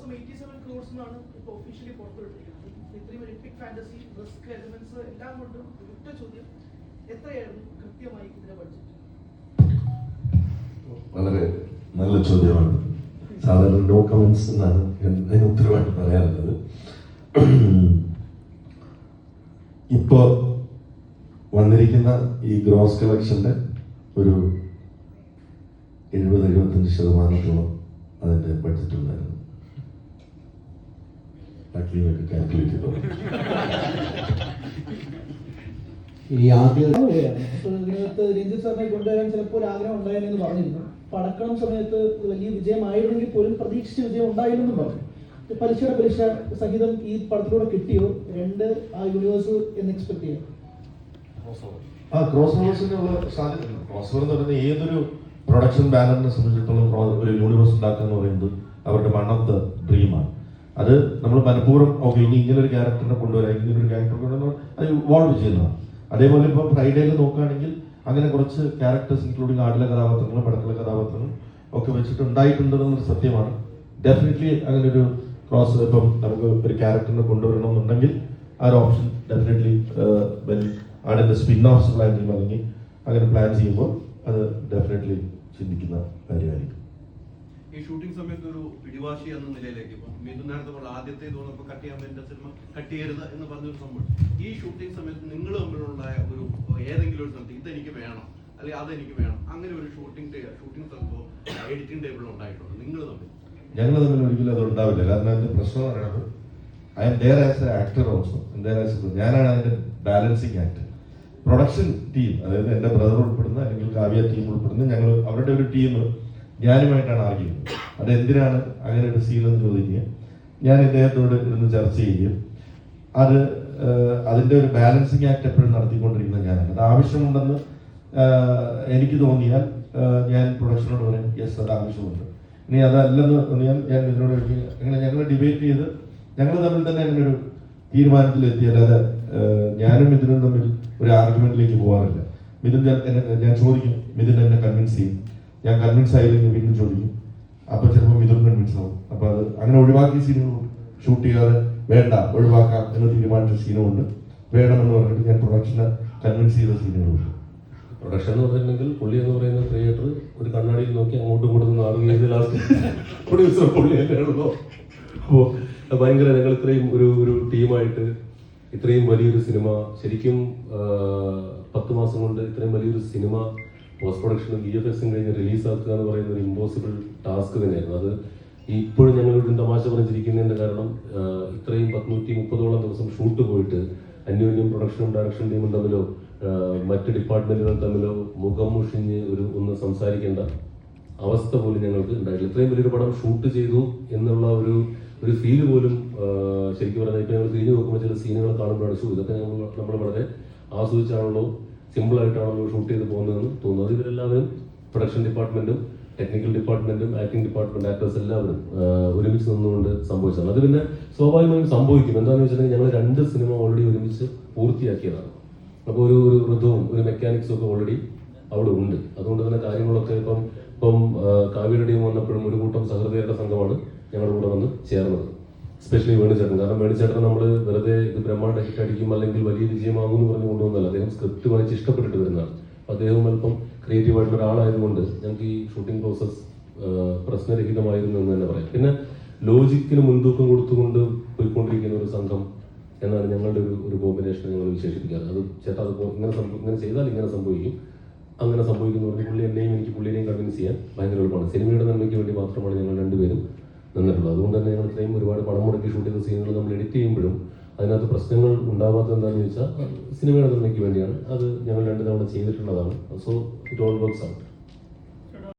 ദിവസം 87 crores എന്നാണ് ഇപ്പോൾ ഒഫീഷ്യലി പുറത്തുവിട്ടിരിക്കുന്നത്. ഇത്രയും ഒരു എപ്പിക് ഫാന്റസി റിസ്ക് എലിമെന്റ്സ് എല്ലാം കൊണ്ടും ഒറ്റ ചോദ്യം, എത്രയായിരുന്നു കൃത്യമായി ഇതിന്റെ ബഡ്ജറ്റ്? വളരെ നല്ല ചോദ്യമാണ്. സാധാരണ നോ കമന്റ്സ് എന്നാണ് അതിന് ഉത്തരവായിട്ട് പറയാറുള്ളത്. ഇപ്പോ വന്നിരിക്കുന്ന ഈ ഗ്രോസ് കളക്ഷന്റെ ഒരു 70-75% അതിന്റെ ബഡ്ജറ്റ് ഉണ്ടായിരുന്നു. കാൽക്കുലേറ്റ് ചെയ്തോ. ഈ ആദ്യം ഇതിനകത്ത് രഞ്ജിത്ത് സാറിനെ കൊണ്ടുവരാൻ ചിലപ്പോൾ ഒരു ആഗ്രഹം ഉണ്ടായെന്ന് പറഞ്ഞിരുന്നു. പടക്കണം സമയത്ത് വലിയ വിജയമായിരുന്നെങ്കിൽ പോലും പ്രതീക്ഷിച്ച വിജയം ഉണ്ടായില്ലെന്നും പറഞ്ഞു. പലിശയുടെ പലിശ സഹിതം ഈ പടത്തിലൂടെ കിട്ടിയോ? രണ്ട് ആ യൂണിവേഴ്സ് എന്ന് എക്സ്പെക്ട് ചെയ്യാം. ക്രോസ് ഓവേഴ്സിനുള്ള സാധ്യത. ക്രോസ് ഓവർ എന്ന് പറയുന്നത് ഏതൊരു പ്രൊഡക്ഷൻ ബാനറിനെ സംബന്ധിച്ചിടത്തോളം ഒരു യൂണിവേഴ്സ് ഉണ്ടാക്കുക എന്ന് പറയുന്നത് അവരുടെ വൺ ഓഫ് ദ ഡ്രീമാണ്. അത് നമ്മൾ മനഃപൂർവ്വം ഓക്കെ ഇനി ഇങ്ങനെ ഒരു ക്യാരക്ടറിനെ കൊണ്ടുവരാം, ഇങ്ങനെ ഒരു ക്യാരക്ടർ കൊണ്ടുവരാൻ അത് ഇവോൾവ് ചെയ്യുന്നതാണ്. അതേപോലെ ഇപ്പോൾ ഫ്രൈഡേയിൽ നോക്കുകയാണെങ്കിൽ അങ്ങനെ കുറച്ച് ക്യാരക്ടേഴ്സ് ഇൻക്ലൂഡിങ് ആടിലെ കഥാപാത്രങ്ങളും പടത്തിലെ കഥാപാത്രങ്ങളും ഒക്കെ വെച്ചിട്ട് ഉണ്ടായിട്ടുണ്ടെന്നൊരു സത്യമാണ്. ഡെഫിനറ്റ്ലി അങ്ങനെ ഒരു ക്രോസ് ഇപ്പം നമുക്ക് ഒരു ക്യാരക്ടറിനെ കൊണ്ടുവരണമെന്നുണ്ടെങ്കിൽ ആ ഒരു ഓപ്ഷൻ ഡെഫിനറ്റ്ലി ആടിന്റെ സ്പിൻ ഓഫ്സ് പ്ലാൻ ചെയ്യുമ്പോൾ അല്ലെങ്കിൽ അങ്ങനെ പ്ലാൻ ചെയ്യുമ്പോൾ അത് ഡെഫിനറ്റ്ലി ചിന്തിക്കുന്ന കാര്യമായിരിക്കും. ഈ ഷൂട്ടിംഗ് സമയത്ത് ഒരു പിടിവാശി എന്ന നിലയിലേക്ക് മിഥുൻ നേരത്തെ പോലെ ആദ്യത്തെ തോന്നുമ്പോൾ കട്ട് ചെയ്യാൻ വേണ്ടി സിനിമ കട്ട് ചെയ്യരുത് എന്ന് പറഞ്ഞൊരു സംഭവം, ഈ ഷൂട്ടിംഗ് സമയത്ത് നിങ്ങൾ തമ്മിലുണ്ടായ ഒരു ഏതെങ്കിലും ഒരു സ്ഥലത്ത് ഇതെനിക്ക് വേണം അല്ലെങ്കിൽ അതെനിക്ക് വേണം, അങ്ങനെ ഒരു ഷൂട്ടിംഗ് സ്ഥലത്തോ എഡിറ്റിംഗ് ടേബിളിൽ ഉണ്ടായിട്ടുണ്ട് നിങ്ങൾ തമ്മിൽ? ഞങ്ങൾ തമ്മിൽ ഒരിക്കലും അത് ഉണ്ടാവില്ല. കാരണം അതിന്റെ പ്രശ്നം എന്ന് പറയുന്നത് I M there as A actor also, ഞാനാണ് അതിന്റെ ബാലൻസിങ് ആക്ടർ. പ്രൊഡക്ഷൻ ടീം, അതായത് എന്റെ ബ്രദർ ഉൾപ്പെടുന്ന അല്ലെങ്കിൽ കാവ്യ ടീം ഉൾപ്പെടുന്ന ഞങ്ങൾ അവരുടെ ഒരു ടീം ഞാനുമായിട്ടാണ് ആർഗ്യുന്നത്. അത് എന്തിനാണ് അങ്ങനെ ഒരു സീൻ എന്ന് ചോദിക്കുക, ഞാൻ ഇദ്ദേഹത്തോട് ഇരുന്ന് ചർച്ച ചെയ്യുകയും അത് അതിന്റെ ഒരു ബാലൻസിങ് ആക്ട് എപ്പോഴും നടത്തിക്കൊണ്ടിരിക്കുന്നത് ഞാനാണ്. അത് ആവശ്യമുണ്ടെന്ന് എനിക്ക് തോന്നിയാൽ ഞാൻ പ്രൊഡക്ഷനോട് പറയും യെസ് അത് ആവശ്യമുണ്ട്. ഇനി അതല്ലെന്ന് തോന്നിയാൽ ഞാൻ ഇതിനോട് അങ്ങനെ ഞങ്ങൾ ഡിബേറ്റ് ചെയ്ത് ഞങ്ങൾ തമ്മിൽ തന്നെ അങ്ങനെ ഒരു തീരുമാനത്തിലെത്തിയാൽ അത് ഞാനും മിഥുനും തമ്മിൽ ഒരു ആർഗ്യുമെന്റിലേക്ക് പോകാറില്ല. മിഥുൻ ഞാൻ ചോദിക്കും, മിഥുൻ എന്നെ കൺവിൻസ് ചെയ്യും, ഞാൻ കൺവിൻസ് ആയില്ലെങ്കിൽ വീണ്ടും ചോദിക്കും, അപ്പൊ ചിലപ്പോൾ മിഥുൻ കൺവിൻസ് ആവും. അപ്പൊ അത് അങ്ങനെ ഒഴിവാക്കിയ സീനുകൾ ഷൂട്ട് ചെയ്യാതെ വേണ്ട ഒഴിവാക്കാം എന്ന് തീരുമാനിച്ച സീനുമുണ്ട്, വേണമെന്ന് പറഞ്ഞിട്ട് ഞാൻ പ്രൊഡക്ഷനെ കൺവിൻസ് ചെയ്ത സീനുകളുണ്ട്. പ്രൊഡക്ഷൻ എന്ന് പറഞ്ഞിട്ടുണ്ടെങ്കിൽ പുള്ളി എന്ന് പറയുന്ന ക്രിയേറ്റർ ഒരു കണ്ണാടിയിൽ നോക്കി അങ്ങോട്ടും ഇങ്ങോട്ടും ആർഗ്യ ലാസ്റ്റ് പ്രൊഡ്യൂസർ പുള്ളി തന്നെയാണല്ലോ. അപ്പോൾ ഭയങ്കര ഞങ്ങൾ ഇത്രയും ഒരു ടീമായിട്ട് ഇത്രയും വലിയൊരു സിനിമ ശരിക്കും 10 മാസം കൊണ്ട് ഇത്രയും വലിയൊരു സിനിമ പോസ്റ്റ് പ്രൊഡക്ഷനും VFXും കഴിഞ്ഞ് റിലീസാക്കുക എന്ന് പറയുന്ന ഒരു ഇമ്പോസിബിൾ ടാസ്ക് തന്നെയായിരുന്നു. അത് ഇപ്പോഴും ഞങ്ങളൊരു തമാശ പറഞ്ഞിരിക്കുന്നതിന്റെ കാരണം ഇത്രയും 130ഓളം ദിവസം ഷൂട്ട് പോയിട്ട് അന്യോന്യം പ്രൊഡക്ഷനും ഡയറക്ഷൻ ടീമും തമ്മിലോ മറ്റ് ഡിപ്പാർട്ട്മെന്റുകൾ തമ്മിലോ മുഖം മുഷിഞ്ഞ് ഒന്ന് സംസാരിക്കേണ്ട അവസ്ഥ പോലും ഞങ്ങൾക്ക് ഉണ്ടായിട്ടില്ല. ഇത്രയും വലിയൊരു പടം ഷൂട്ട് ചെയ്തു എന്നുള്ള ഒരു ഫീല് പോലും ശരിക്കും പറഞ്ഞാൽ ഇപ്പൊ ഞങ്ങൾ തിരിഞ്ഞു നോക്കുമ്പോൾ ചില സീനുകൾ കാണുമ്പോഴാണ് ഇതൊക്കെ നമ്മൾ വളരെ ആസ്വദിച്ചാണല്ലോ സിമ്പിൾ ആയിട്ടാണല്ലോ ഷൂട്ട് ചെയ്ത് പോകുന്നതെന്ന് തോന്നുന്നത്. അത് ഇവരെല്ലാവരും പ്രൊഡക്ഷൻ ഡിപ്പാർട്ട്മെന്റും ടെക്നിക്കൽ ഡിപ്പാർട്ട്മെന്റും ആക്ടിംഗ് ഡിപ്പാർട്ട്മെന്റ് ആക്ടേഴ്സ് എല്ലാവരും ഒരുമിച്ച് നിന്നുകൊണ്ട് സംഭവിച്ചതാണ്. അത് പിന്നെ സ്വാഭാവികമായും സംഭവിക്കും. എന്താണെന്ന് വെച്ചിട്ടുണ്ടെങ്കിൽ ഞങ്ങൾ 2 സിനിമ ഓൾറെഡി ഒരുമിച്ച് പൂർത്തിയാക്കിയതാണ്. അപ്പോൾ ഒരു ഋതുവും ഒരു മെക്കാനിക്സും ഒക്കെ ഓൾറെഡി അവിടെ ഉണ്ട്. അതുകൊണ്ട് തന്നെ കാര്യങ്ങളൊക്കെ ഇപ്പം കാവ്യയുടെ ടീം വന്നപ്പോഴും ഒരു കൂട്ടം സഹൃദയരുടെ സംഘമാണ് ഞങ്ങളുടെ കൂടെ വന്ന് ചേർന്നത്. സ്പെഷ്യലി വേണുചേട്ടൻ. കാരണം വേണുചേട്ടനെ നമ്മൾ വെറുതെ ഇത് ബ്രഹ്മാണ്ഡ ഹിറ്റ് അടിക്കും അല്ലെങ്കിൽ വലിയ വിജയമാകും എന്ന് പറഞ്ഞു കൊണ്ടുവന്നല്ല, അദ്ദേഹം സ്ക്രിപ്റ്റ് വായിച്ച് ഇഷ്ടപ്പെട്ടിട്ട് വരുന്നതാണ്. അദ്ദേഹം അല്പം ക്രിയേറ്റീവ് ആയിട്ടുള്ള ഒരാളായതുകൊണ്ട് ഞങ്ങൾക്ക് ഈ ഷൂട്ടിംഗ് പ്രോസസ് പ്രശ്നരഹിതമായിരുന്നു എന്ന് തന്നെ പറയാം. പിന്നെ ലോജിക്കിന് മുൻതൂക്കം കൊടുത്തുകൊണ്ട് പോയിക്കൊണ്ടിരിക്കുന്ന ഒരു സംഘം എന്നാണ് ഞങ്ങളുടെ ഒരു കോമ്പിനേഷൻ ഞങ്ങൾ വിശേഷിപ്പിക്കാറ്. അത് ചേട്ടാ അത് ഇങ്ങനെ ചെയ്താൽ ഇങ്ങനെ സംഭവിക്കും, അങ്ങനെ സംഭവിക്കുന്നു പറഞ്ഞ് പുള്ളി എന്നെയും എനിക്ക് പുള്ളിയെയും കൺവിൻസ് ചെയ്യാൻ ഭയങ്കര എളുപ്പമാണ്. സിനിമയുടെ നന്മയ്ക്ക് വേണ്ടി മാത്രമാണ് ഞങ്ങൾ രണ്ടുപേരും നിന്നിട്ടുള്ളത്. അതുകൊണ്ട് തന്നെ ഞങ്ങൾ ഇത്രയും ഒരുപാട് പണം മുടക്കി ഷൂട്ട് ചെയ്ത സീനുകൾ നമ്മൾ എഡിറ്റ് ചെയ്യുമ്പോഴും അതിനകത്ത് പ്രശ്നങ്ങൾ ഉണ്ടാവാത്തത് എന്താണെന്ന് ചോദിച്ചാൽ സിനിമയുടെ നന്മയ്ക്ക് വേണ്ടിയാണ്. അത് ഞങ്ങൾ 2 തവണ ചെയ്തിട്ടുള്ളതാണ്. So it all works out.